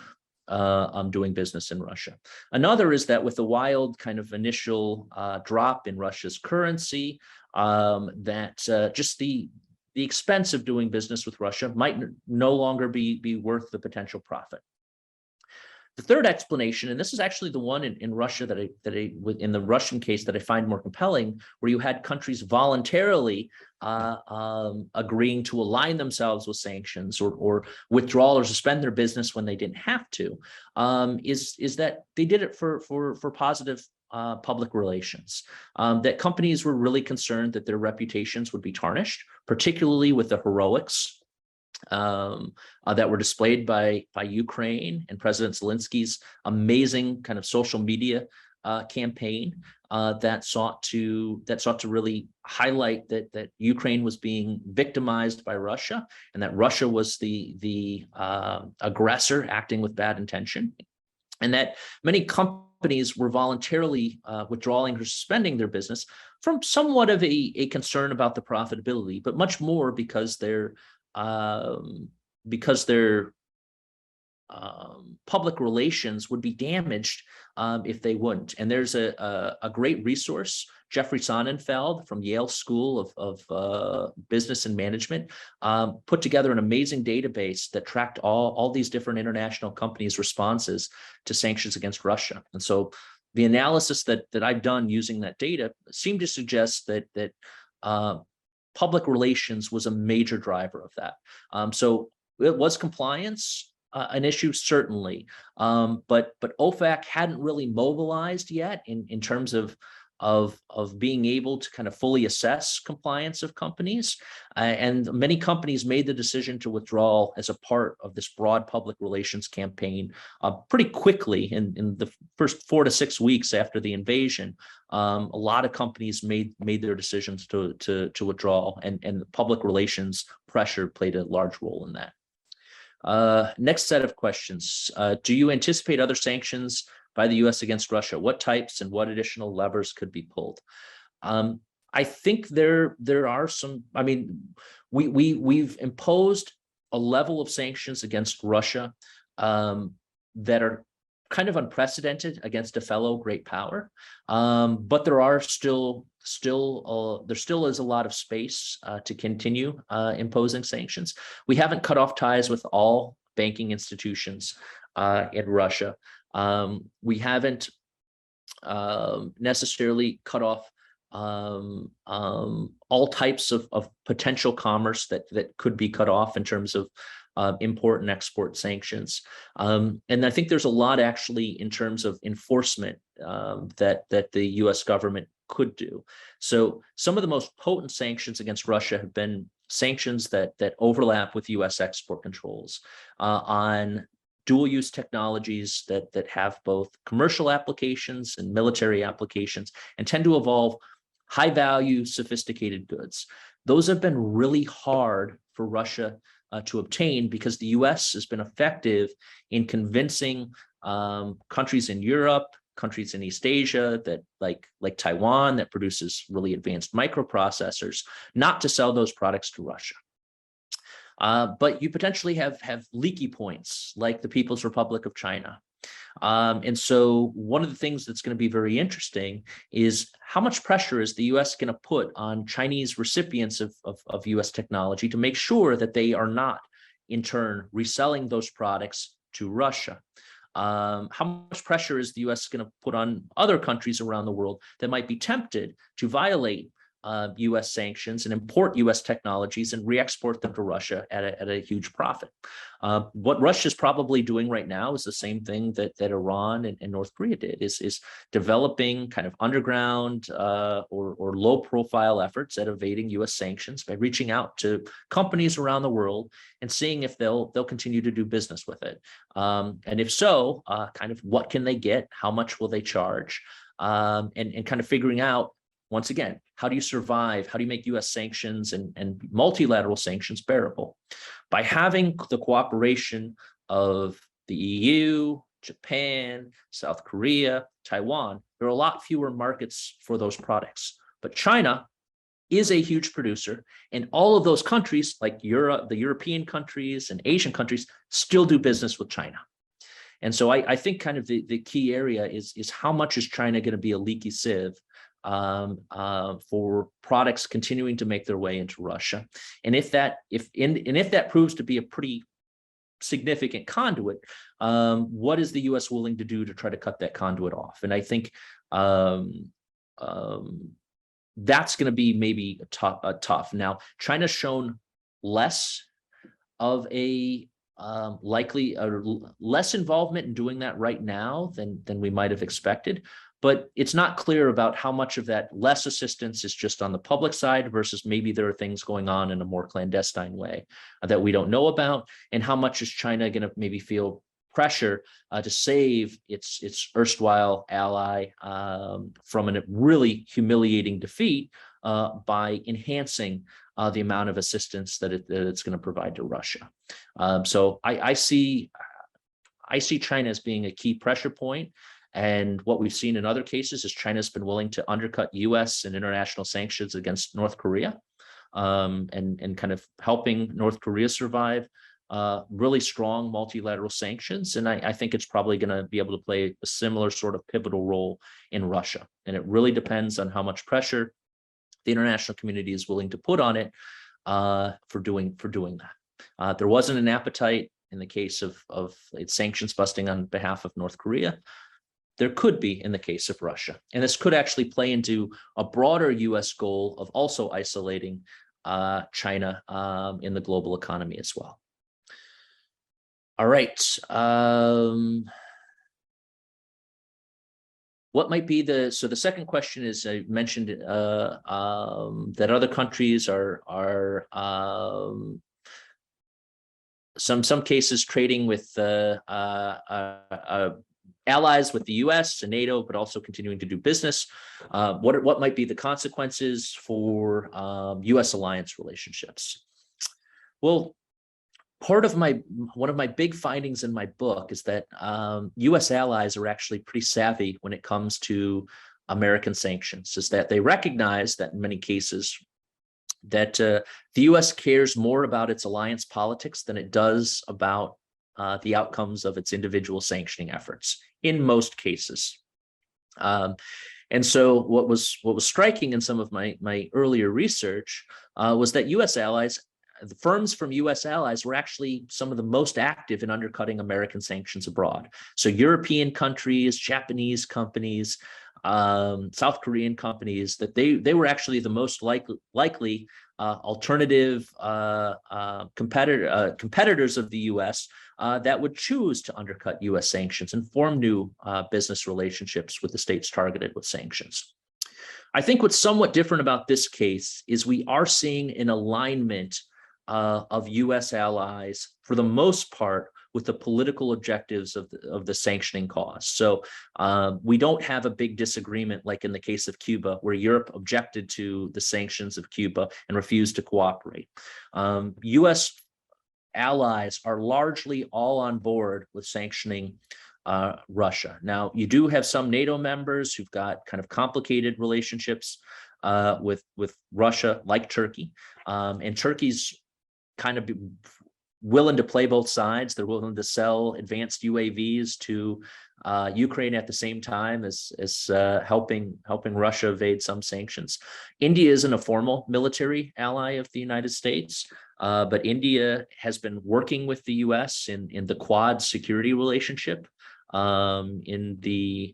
doing business in Russia. Another is that with the wild kind of initial drop in Russia's currency, just the expense of doing business with Russia might no longer be worth the potential profit. The third explanation, and this is actually the one in Russia that in the Russian case that I find more compelling, where you had countries voluntarily agreeing to align themselves with sanctions or withdraw or suspend their business when they didn't have to, is that they did it for positive public relations, that companies were really concerned that their reputations would be tarnished, particularly with the heroics that were displayed by Ukraine and President Zelensky's amazing kind of social media campaign that sought to really highlight that Ukraine was being victimized by Russia and that Russia was the aggressor acting with bad intention, and that many companies were voluntarily withdrawing or suspending their business from somewhat of a concern about the profitability, but much more because their public relations would be damaged if they wouldn't. And there's a great resource, Jeffrey Sonnenfeld from Yale School of Business and Management put together an amazing database that tracked all these different international companies' responses to sanctions against Russia. And so the analysis that I've done using that data seemed to suggest that public relations was a major driver of that. So it was compliance an issue, certainly, but OFAC hadn't really mobilized yet in terms of of being able to kind of fully assess compliance of companies. And many companies made the decision to withdraw as a part of this broad public relations campaign pretty quickly in the first 4 to 6 weeks after the invasion. A lot of companies made their decisions to withdraw, and the public relations pressure played a large role in that. Next set of questions. Do you anticipate other sanctions by the US against Russia? What types and what additional levers could be pulled? I think there are some. I mean, we've imposed a level of sanctions against Russia that are kind of unprecedented against a fellow great power, but there still is a lot of space to continue imposing sanctions. We haven't cut off ties with all banking institutions in Russia. We haven't necessarily cut off all types of potential commerce that could be cut off in terms of import and export sanctions. And I think there's a lot actually in terms of enforcement that the US government could do. So some of the most potent sanctions against Russia have been sanctions that overlap with US export controls on dual-use technologies that have both commercial applications and military applications and tend to involve high-value, sophisticated goods. Those have been really hard for Russia to obtain because the US has been effective in convincing countries in Europe, countries in East Asia that like Taiwan that produces really advanced microprocessors, not to sell those products to Russia. But you potentially have leaky points like the People's Republic of China. And so one of the things that's going to be very interesting is how much pressure is the US going to put on Chinese recipients of US technology to make sure that they are not, in turn, reselling those products to Russia. How much pressure is the US going to put on other countries around the world that might be tempted to violate US sanctions and import US technologies and re-export them to Russia at a huge profit? What Russia is probably doing right now is the same thing that Iran and North Korea did, is developing kind of underground or low profile efforts at evading US sanctions by reaching out to companies around the world and seeing if they'll continue to do business with it. And if so, kind of what can they get? How much will they charge? And kind of figuring out, once again, how do you survive? How do you make US sanctions and multilateral sanctions bearable? By having the cooperation of the EU, Japan, South Korea, Taiwan, there are a lot fewer markets for those products. But China is a huge producer, and all of those countries, like Europe, the European countries and Asian countries, still do business with China. And so I think kind of the key area is how much is China going to be a leaky sieve for products continuing to make their way into Russia, and if that proves to be a pretty significant conduit, what is the U.S. willing to do to try to cut that conduit off? And I think that's going to be maybe tough. Now, China's shown less of a less involvement in doing that right now than we might have expected. But it's not clear about how much of that less assistance is just on the public side versus maybe there are things going on in a more clandestine way that we don't know about, and how much is China going to maybe feel pressure to save its erstwhile ally from a really humiliating defeat by enhancing the amount of assistance that it's going to provide to Russia. So I see China as being a key pressure point. And what we've seen in other cases is China's been willing to undercut US and international sanctions against North Korea, and kind of helping North Korea survive really strong multilateral sanctions. And I think it's probably going to be able to play a similar sort of pivotal role in Russia. And it really depends on how much pressure the international community is willing to put on it for doing that. There wasn't an appetite in the case of its sanctions busting on behalf of North Korea. There could be in the case of Russia. And this could actually play into a broader US goal of also isolating China in the global economy as well. All right. What might be so the second question is, I mentioned that other countries are some cases trading with allies with the US and NATO, but also continuing to do business. What might be the consequences for US alliance relationships? Well, one of my big findings in my book is that US allies are actually pretty savvy when it comes to American sanctions, is that they recognize that in many cases that the US cares more about its alliance politics than it does about the outcomes of its individual sanctioning efforts in most cases. And so what was striking in some of my earlier research was that US allies, the firms from US allies, were actually some of the most active in undercutting American sanctions abroad. So European countries, Japanese companies, South Korean companies, that they were actually the most likely alternative competitors of the US that would choose to undercut US sanctions and form new business relationships with the states targeted with sanctions. I think what's somewhat different about this case is we are seeing an alignment of US allies, for the most part, with the political objectives of the sanctioning cause. So we don't have a big disagreement like in the case of Cuba, where Europe objected to the sanctions of Cuba and refused to cooperate. US allies are largely all on board with sanctioning Russia. Now, you do have some NATO members who've got kind of complicated relationships with Russia, like Turkey, and Turkey's kind of willing to play both sides. They're willing to sell advanced UAVs to Ukraine at the same time as helping Russia evade some sanctions. India isn't a formal military ally of the United States, but India has been working with the US in the Quad security relationship in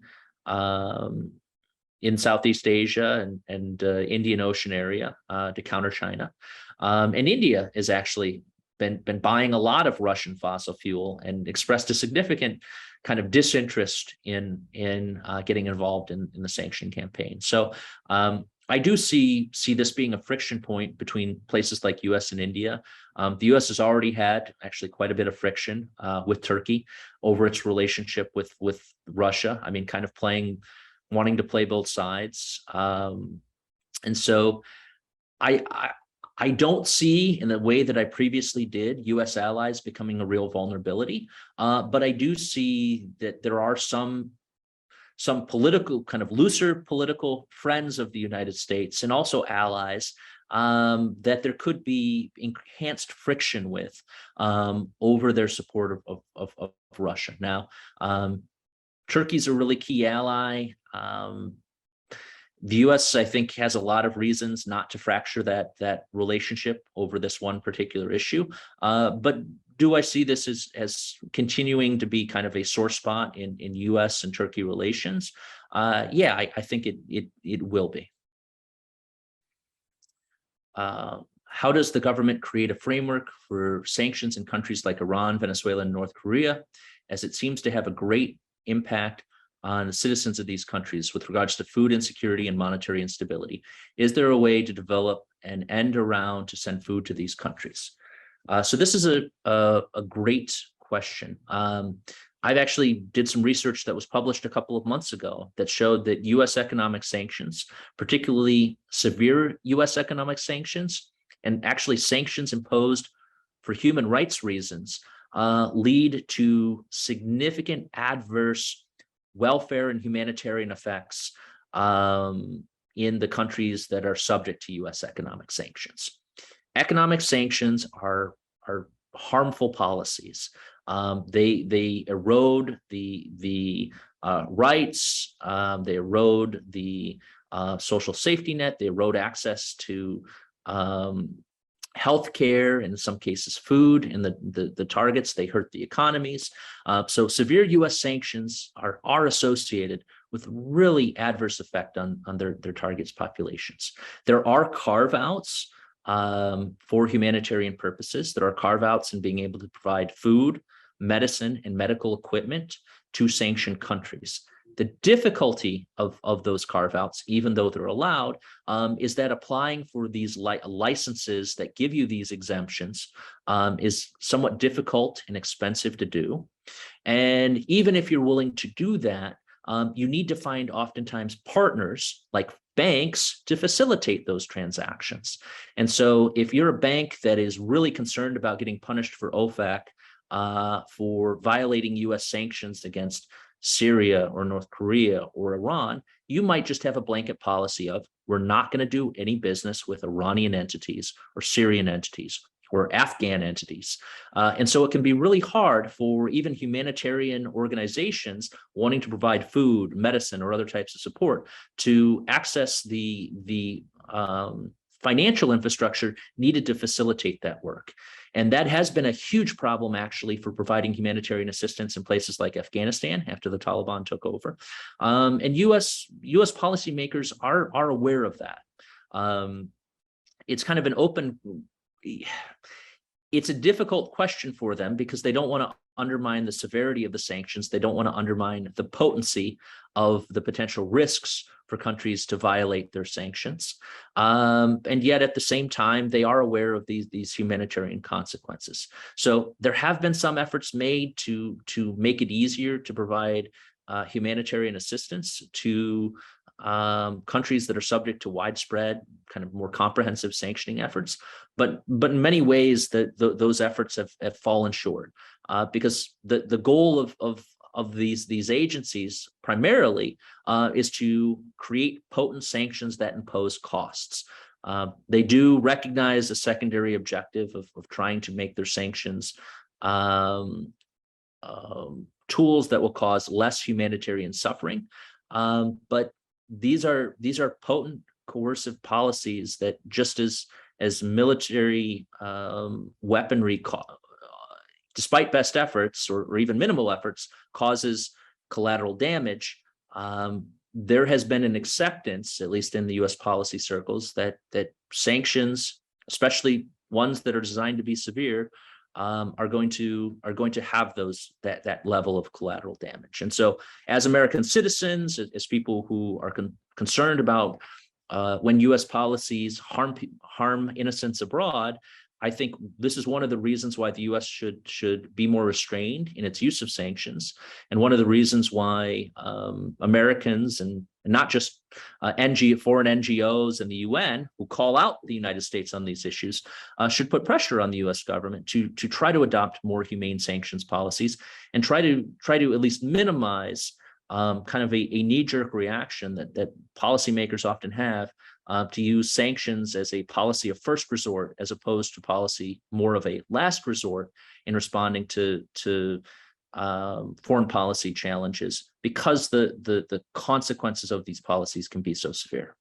Southeast Asia and Indian Ocean area to counter China. And India has actually been buying a lot of Russian fossil fuel and expressed a significant kind of disinterest in getting involved in the sanction campaign. So I do see this being a friction point between places like US and India. The US has already had actually quite a bit of friction with Turkey over its relationship with Russia. I mean, kind of wanting to play both sides. And so I don't see, in the way that I previously did, US allies becoming a real vulnerability, but I do see that there are some political, kind of looser political friends of the United States and also allies that there could be enhanced friction with over their support of Russia. Now, Turkey's a really key ally. The US, I think, has a lot of reasons not to fracture that relationship over this one particular issue. But do I see this as continuing to be kind of a sore spot in US and Turkey relations? Yeah, I think it will be. How does the government create a framework for sanctions in countries like Iran, Venezuela, and North Korea, as it seems to have a great impact on the citizens of these countries with regards to food insecurity and monetary instability? Is there a way to develop an end around to send food to these countries? So this is a great question. I've actually did some research that was published a couple of months ago that showed that US economic sanctions, particularly severe US economic sanctions, and actually sanctions imposed for human rights reasons, lead to significant adverse welfare and humanitarian effects in the countries that are subject to US economic sanctions. Economic sanctions are harmful policies. They erode the rights, they erode the social safety net, they erode access to healthcare, in some cases food, and the targets, they hurt the economies. So severe US sanctions are associated with really adverse effect on their targets' populations. There are carve-outs for humanitarian purposes. There are carve-outs in being able to provide food, medicine, and medical equipment to sanctioned countries. The difficulty of those carve-outs, even though they're allowed, is that applying for these licenses that give you these exemptions is somewhat difficult and expensive to do. And even if you're willing to do that, you need to find oftentimes partners like banks to facilitate those transactions. And so if you're a bank that is really concerned about getting punished for OFAC for violating US sanctions against Syria or North Korea or Iran, you might just have a blanket policy of, we're not going to do any business with Iranian entities or Syrian entities or Afghan entities. And so it can be really hard for even humanitarian organizations wanting to provide food, medicine, or other types of support to access the financial infrastructure needed to facilitate that work. And that has been a huge problem, actually, for providing humanitarian assistance in places like Afghanistan after the Taliban took over. And US policymakers are aware of that. It's kind of an open, it's a difficult question for them because they don't want to undermine the severity of the sanctions. They don't want to undermine the potency of the potential risks for countries to violate their sanctions. And yet at the same time, they are aware of these humanitarian consequences. So there have been some efforts made to make it easier to provide humanitarian assistance to countries that are subject to widespread, kind of more comprehensive sanctioning efforts. But in many ways, those efforts have fallen short because the goal of these agencies primarily is to create potent sanctions that impose costs. They do recognize a secondary objective of trying to make their sanctions tools that will cause less humanitarian suffering. But these are potent coercive policies that, just as military weaponry, despite best efforts or even minimal efforts, causes collateral damage. There has been an acceptance, at least in the U.S. policy circles, that sanctions, especially ones that are designed to be severe, are going to have that level of collateral damage. And so, as American citizens, as people who are concerned about when U.S. policies harm innocents abroad, I think this is one of the reasons why the U.S. should be more restrained in its use of sanctions, and one of the reasons why Americans, and not just foreign NGOs and the UN, who call out the United States on these issues, should put pressure on the U.S. government to try to adopt more humane sanctions policies and try to at least minimize kind of a knee-jerk reaction that policymakers often have to use sanctions as a policy of first resort, as opposed to policy more of a last resort in responding to foreign policy challenges, because the consequences of these policies can be so severe.